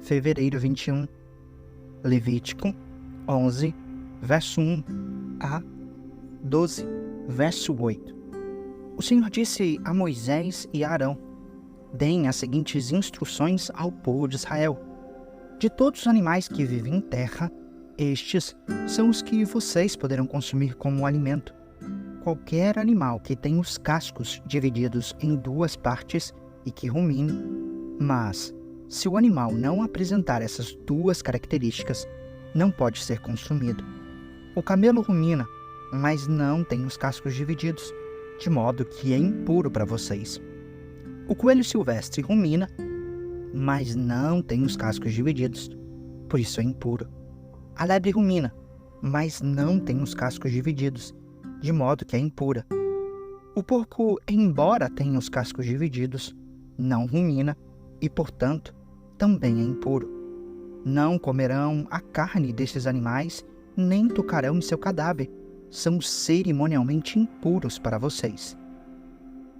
fevereiro 21, Levítico 11, verso 1 a 12, verso 8. O Senhor disse a Moisés e a Arão: deem as seguintes instruções ao povo de Israel. De todos os animais que vivem em terra, estes são os que vocês poderão consumir como alimento. Qualquer animal que tenha os cascos divididos em duas partes e que rumine, mas se o animal não apresentar essas duas características, não pode ser consumido. O camelo rumina, mas não tem os cascos divididos, de modo que é impuro para vocês. O coelho silvestre rumina, mas não tem os cascos divididos, por isso é impuro. A lebre rumina, mas não tem os cascos divididos, de modo que é impura. O porco, embora tenha os cascos divididos, não rumina e, portanto, também é impuro. Não comerão a carne destes animais, nem tocarão em seu cadáver. São cerimonialmente impuros para vocês.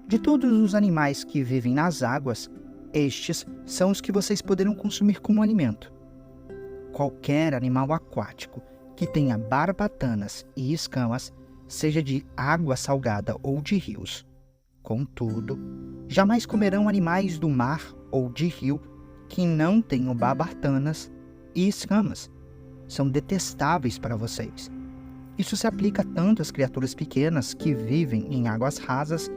De todos os animais que vivem nas águas, estes são os que vocês poderão consumir como alimento. Qualquer animal aquático que tenha barbatanas e escamas, seja de água salgada ou de rios. Contudo, jamais comerão animais do mar ou de rio que não tenham barbatanas e escamas. São detestáveis para vocês. Isso se aplica tanto às criaturas pequenas que vivem em águas rasas,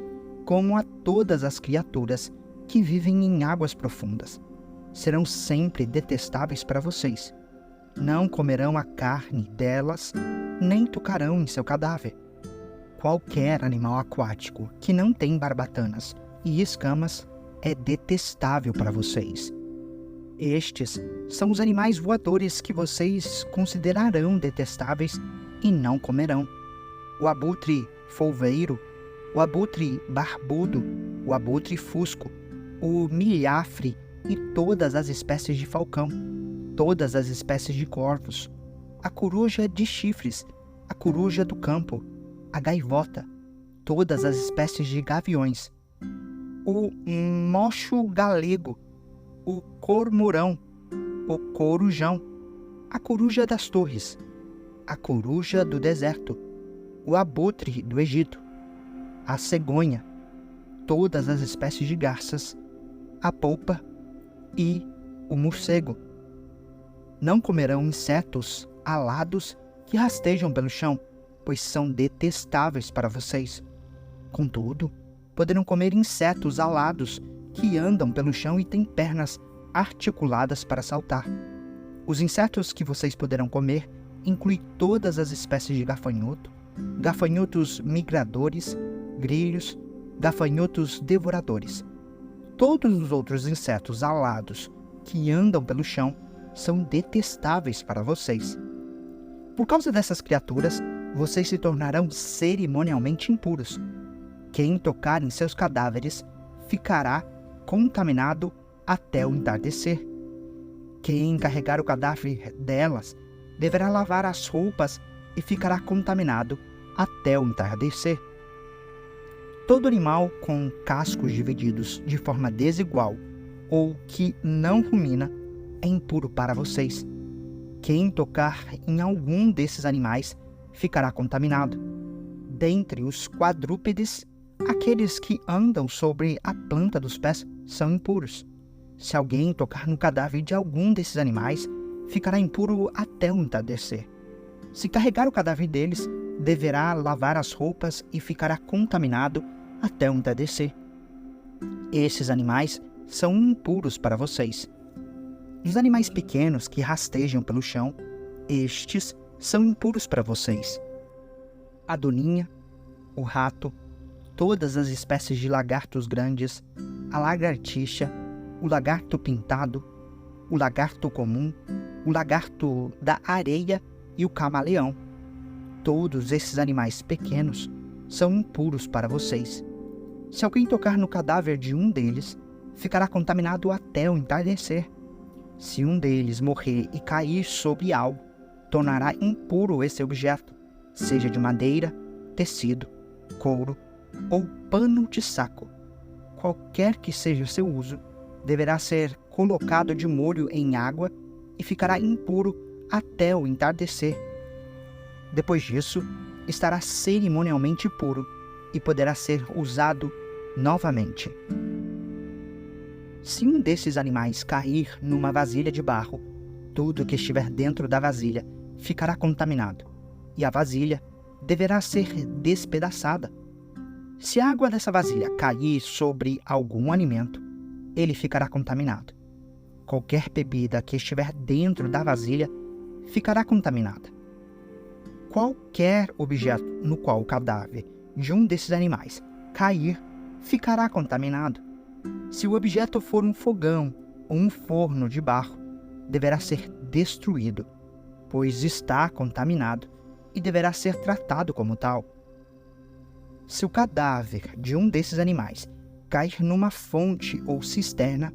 como a todas as criaturas que vivem em águas profundas. Serão sempre detestáveis para vocês. Não comerão a carne delas, nem tocarão em seu cadáver. Qualquer animal aquático que não tem barbatanas e escamas é detestável para vocês. Estes são os animais voadores que vocês considerarão detestáveis e não comerão: o abutre folveiro, o abutre barbudo, o abutre fusco, o milhafre e todas as espécies de falcão, todas as espécies de corvos, a coruja de chifres, a coruja do campo, a gaivota, todas as espécies de gaviões, o mocho galego, o cormorão, o corujão, a coruja das torres, a coruja do deserto, o abutre do Egito, a cegonha, todas as espécies de garças, a polpa e o morcego. Não comerão insetos alados que rastejam pelo chão, pois são detestáveis para vocês. Contudo, poderão comer insetos alados que andam pelo chão e têm pernas articuladas para saltar. Os insetos que vocês poderão comer incluem todas as espécies de gafanhoto, gafanhotos migradores, grilhos, gafanhotos devoradores. Todos os outros insetos alados que andam pelo chão são detestáveis para vocês. Por causa dessas criaturas, vocês se tornarão cerimonialmente impuros. Quem tocar em seus cadáveres ficará contaminado até o entardecer. Quem carregar o cadáver delas deverá lavar as roupas e ficará contaminado até o entardecer. Todo animal com cascos divididos de forma desigual ou que não rumina é impuro para vocês. Quem tocar em algum desses animais ficará contaminado. Dentre os quadrúpedes, aqueles que andam sobre a planta dos pés são impuros. Se alguém tocar no cadáver de algum desses animais, ficará impuro até o entardecer. Se carregar o cadáver deles, deverá lavar as roupas e ficará contaminado até o entardecer. Esses animais são impuros para vocês. Os animais pequenos que rastejam pelo chão, estes são impuros para vocês. A doninha, o rato, todas as espécies de lagartos grandes, a lagartixa, o lagarto pintado, o lagarto comum, o lagarto da areia e o camaleão. Todos esses animais pequenos são impuros para vocês. Se alguém tocar no cadáver de um deles, ficará contaminado até o entardecer. Se um deles morrer e cair sobre algo, tornará impuro esse objeto, seja de madeira, tecido, couro ou pano de saco. Qualquer que seja o seu uso, deverá ser colocado de molho em água e ficará impuro até o entardecer. Depois disso, estará cerimonialmente puro e poderá ser usado novamente. Se um desses animais cair numa vasilha de barro, tudo que estiver dentro da vasilha ficará contaminado, e a vasilha deverá ser despedaçada. Se a água dessa vasilha cair sobre algum alimento, ele ficará contaminado. Qualquer bebida que estiver dentro da vasilha ficará contaminada. Qualquer objeto no qual o cadáver de um desses animais cair ficará contaminado. Se o objeto for um fogão ou um forno de barro, deverá ser destruído, pois está contaminado e deverá ser tratado como tal. Se o cadáver de um desses animais cair numa fonte ou cisterna,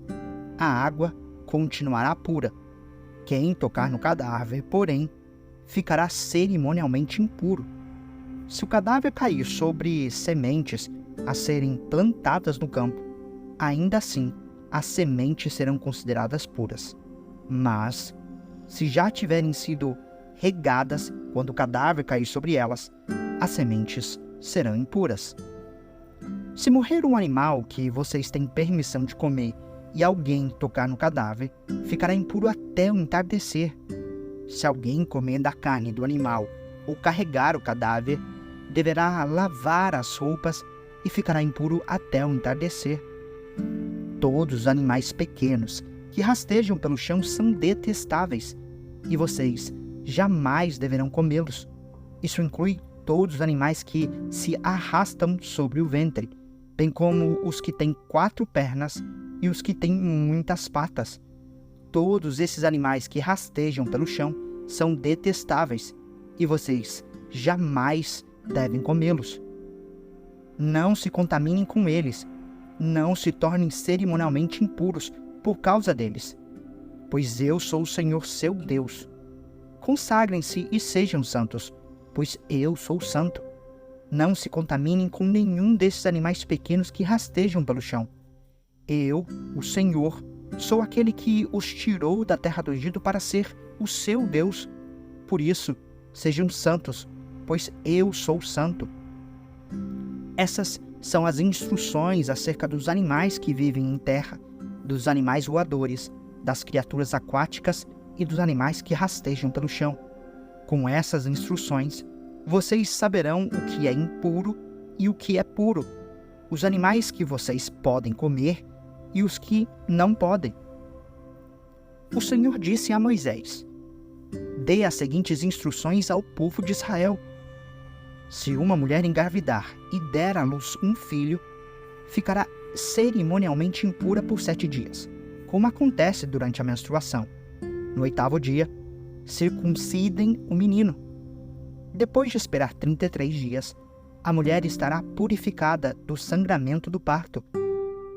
a água continuará pura. Quem tocar no cadáver, porém, ficará cerimonialmente impuro. Se o cadáver cair sobre sementes a serem plantadas no campo, ainda assim as sementes serão consideradas puras. Mas, se já tiverem sido regadas quando o cadáver cair sobre elas, as sementes serão impuras. Se morrer um animal que vocês têm permissão de comer e alguém tocar no cadáver, ficará impuro até o entardecer. Se alguém comer da carne do animal ou carregar o cadáver, deverá lavar as roupas e ficará impuro até o entardecer. Todos os animais pequenos que rastejam pelo chão são detestáveis, e vocês jamais deverão comê-los. Isso inclui todos os animais que se arrastam sobre o ventre, bem como os que têm 4 pernas e os que têm muitas patas. Todos esses animais que rastejam pelo chão são detestáveis, e vocês jamais devem comê-los. Não se contaminem com eles, não se tornem cerimonialmente impuros por causa deles, pois eu sou o Senhor seu Deus. Consagrem-se e sejam santos, pois eu sou santo. Não se contaminem com nenhum desses animais pequenos que rastejam pelo chão. Eu, o Senhor, sou aquele que os tirou da terra do Egito para ser o seu Deus. Por isso, sejam santos, pois eu sou santo. Essas são as instruções acerca dos animais que vivem em terra, dos animais voadores, das criaturas aquáticas e dos animais que rastejam pelo chão. Com essas instruções, vocês saberão o que é impuro e o que é puro, os animais que vocês podem comer e os que não podem. O Senhor disse a Moisés: dê as seguintes instruções ao povo de Israel. Se uma mulher engravidar e der à luz um filho, ficará cerimonialmente impura por 7 dias, como acontece durante a menstruação. No 8º dia, circuncidem o menino. Depois de esperar 33 dias, a mulher estará purificada do sangramento do parto.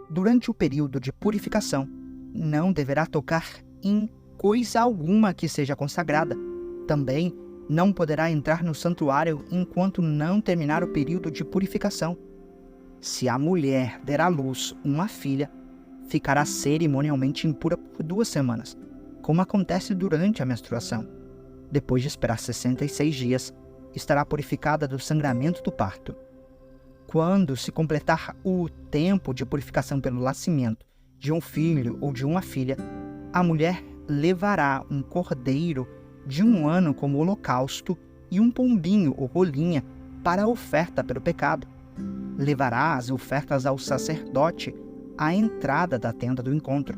Durante o período de purificação, não deverá tocar em coisa alguma que seja consagrada. Também não poderá entrar no santuário enquanto não terminar o período de purificação. Se a mulher der à luz uma filha, ficará cerimonialmente impura por 2 semanas, como acontece durante a menstruação. Depois de esperar 66 dias, estará purificada do sangramento do parto. Quando se completar o tempo de purificação pelo nascimento de um filho ou de uma filha, a mulher levará um cordeiro de 1 ano como holocausto e um pombinho ou rolinha para a oferta pelo pecado. Levará as ofertas ao sacerdote à entrada da tenda do encontro.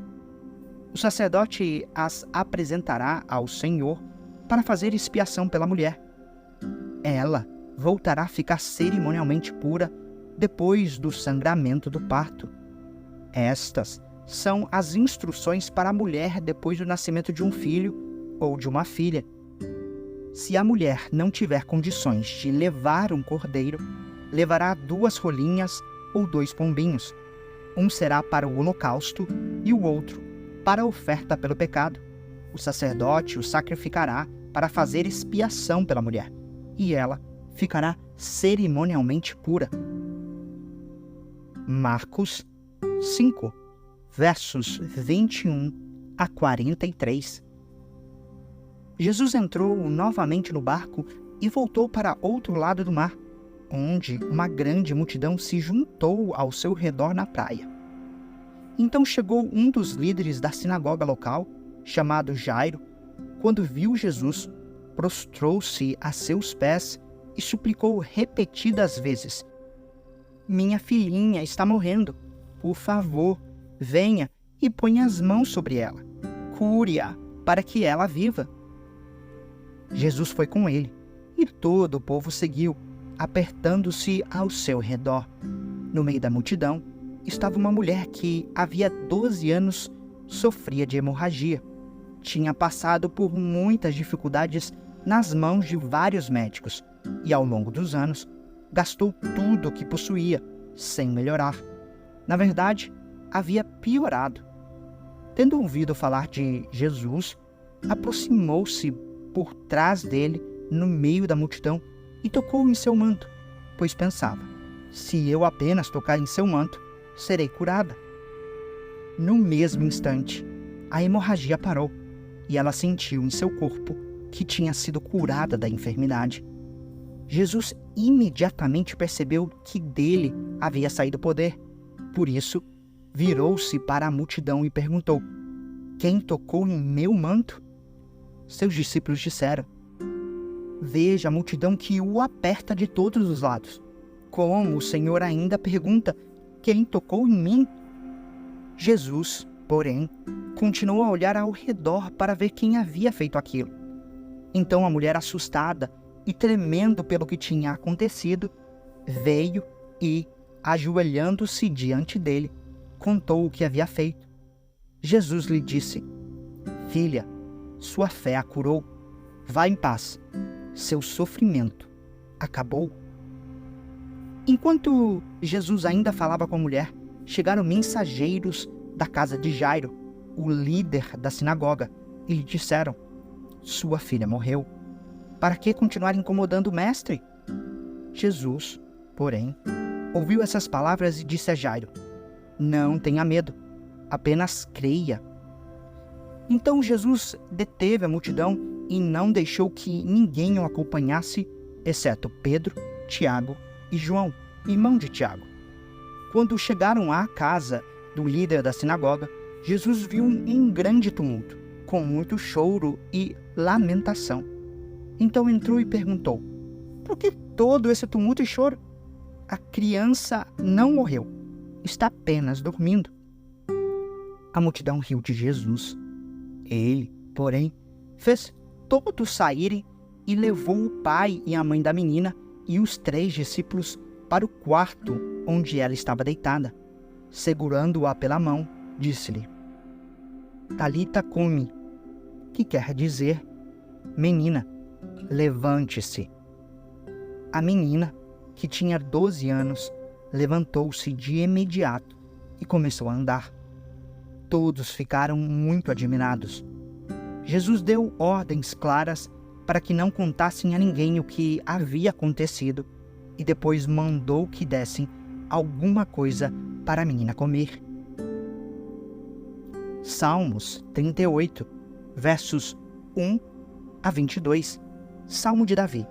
O sacerdote as apresentará ao Senhor para fazer expiação pela mulher. Ela voltará a ficar cerimonialmente pura depois do sangramento do parto. Estas são as instruções para a mulher depois do nascimento de um filho ou de uma filha. Se a mulher não tiver condições de levar um cordeiro, levará 2 rolinhas ou 2 pombinhos. Um será para o holocausto e o outro para a oferta pelo pecado. O sacerdote o sacrificará para fazer expiação pela mulher, e ela ficará cerimonialmente pura. Marcos 5, versos 21 a 43. Jesus entrou novamente no barco e voltou para outro lado do mar, onde uma grande multidão se juntou ao seu redor na praia. Então chegou um dos líderes da sinagoga local, chamado Jairo. Quando viu Jesus, prostrou-se a seus pés e suplicou repetidas vezes: "Minha filhinha está morrendo. Por favor, venha e ponha as mãos sobre ela. Cure-a para que ela viva." Jesus foi com ele, e todo o povo seguiu, apertando-se ao seu redor. No meio da multidão estava uma mulher que havia 12 anos sofria de hemorragia. Tinha passado por muitas dificuldades nas mãos de vários médicos e, ao longo dos anos, gastou tudo o que possuía, sem melhorar. Na verdade, havia piorado. Tendo ouvido falar de Jesus, aproximou-se por trás dele, no meio da multidão, e tocou em seu manto, pois pensava: se eu apenas tocar em seu manto, serei curada. No mesmo instante, a hemorragia parou, e ela sentiu em seu corpo que tinha sido curada da enfermidade. Jesus imediatamente percebeu que dele havia saído poder. Por isso, virou-se para a multidão e perguntou: "Quem tocou em meu manto?" Seus discípulos disseram: "Veja a multidão que o aperta de todos os lados. Como o Senhor ainda pergunta: quem tocou em mim?" Jesus, porém, continuou a olhar ao redor para ver quem havia feito aquilo. Então a mulher, assustada e tremendo pelo que tinha acontecido, veio e, ajoelhando-se diante dele, contou o que havia feito. Jesus lhe disse: "Filha, sua fé a curou. Vá em paz. Seu sofrimento acabou." Enquanto Jesus ainda falava com a mulher, chegaram mensageiros da casa de Jairo, o líder da sinagoga, e lhe disseram: "Sua filha morreu. Para que continuar incomodando o mestre?" Jesus, porém, ouviu essas palavras e disse a Jairo: "Não tenha medo, apenas creia." Então Jesus deteve a multidão e não deixou que ninguém o acompanhasse, exceto Pedro, Tiago e João, irmão de Tiago. Quando chegaram à casa do líder da sinagoga, Jesus viu um grande tumulto, com muito choro e lamentação. Então entrou e perguntou: "Por que todo esse tumulto e choro? A criança não morreu, está apenas dormindo." A multidão riu de Jesus. Ele, porém, fez todos saírem e levou o pai e a mãe da menina e os 3 discípulos para o quarto onde ela estava deitada. Segurando-a pela mão, disse-lhe: "Talita cumi", que quer dizer: "Menina, levante-se." A menina, que tinha 12 anos, levantou-se de imediato e começou a andar. Todos ficaram muito admirados. Jesus deu ordens claras para que não contassem a ninguém o que havia acontecido e depois mandou que dessem alguma coisa para a menina comer. Salmos 38, versos 1 a 22. Salmo de Davi,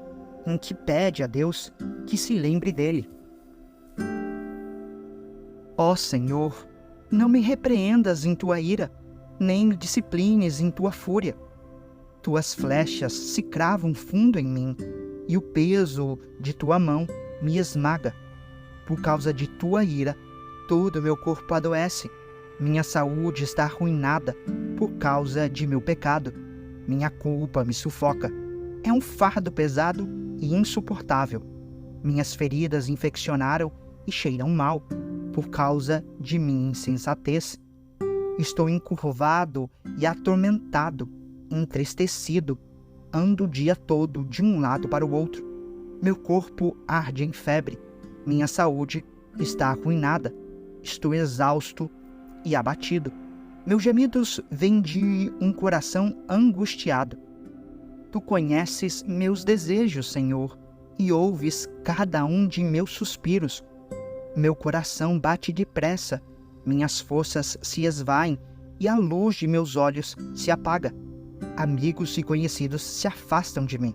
em que pede a Deus que se lembre dele. Ó Senhor, não me repreendas em tua ira, nem me disciplines em tua fúria. Tuas flechas se cravam fundo em mim, e o peso de tua mão me esmaga. Por causa de tua ira, todo o meu corpo adoece. Minha saúde está arruinada por causa de meu pecado. Minha culpa me sufoca. É um fardo pesado e insuportável. Minhas feridas infeccionaram e cheiram mal por causa de minha insensatez. Estou encurvado e atormentado, entristecido. Ando o dia todo de um lado para o outro. Meu corpo arde em febre. Minha saúde está arruinada. Estou exausto e abatido. Meus gemidos vêm de um coração angustiado. Tu conheces meus desejos, Senhor, e ouves cada um de meus suspiros. Meu coração bate depressa Minhas forças se esvaem e a luz de meus olhos se apaga. Amigos e conhecidos se afastam de mim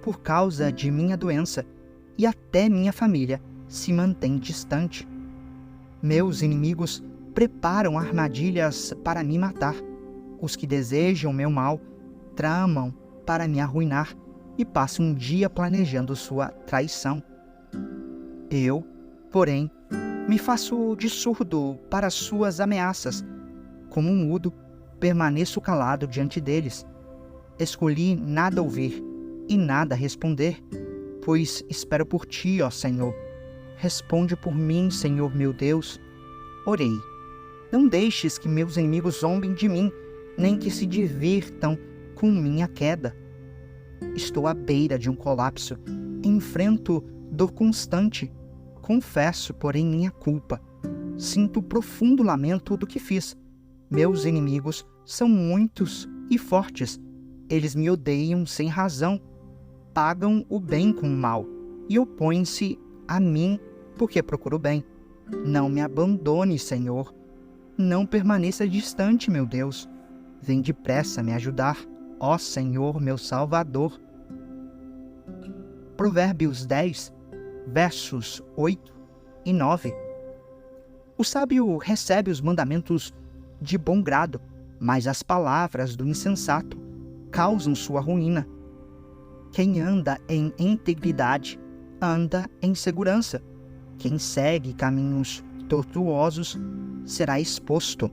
por causa de minha doença, e até minha família se mantém distante. Meus inimigos preparam armadilhas para me matar. Os que desejam meu mal tramam para me arruinar e passam um dia planejando sua traição. Eu, porém, me faço de surdo para suas ameaças. Como um mudo, permaneço calado diante deles. Escolhi nada ouvir e nada responder, pois espero por ti, ó Senhor. Responde por mim, Senhor meu Deus. Orei. Não deixes que meus inimigos zombem de mim, nem que se divirtam com minha queda. Estou à beira de um colapso. Enfrento dor constante. Confesso, porém, minha culpa. Sinto profundo lamento do que fiz. Meus inimigos são muitos e fortes. Eles me odeiam sem razão. Pagam o bem com o mal e opõem-se a mim porque procuro o bem. Não me abandone, Senhor. Não permaneça distante, meu Deus. Vem depressa me ajudar, ó Senhor, meu Salvador. Provérbios 10, versos 8 e 9. O sábio recebe os mandamentos de bom grado, mas as palavras do insensato causam sua ruína. Quem anda em integridade anda em segurança. Quem segue caminhos tortuosos será exposto.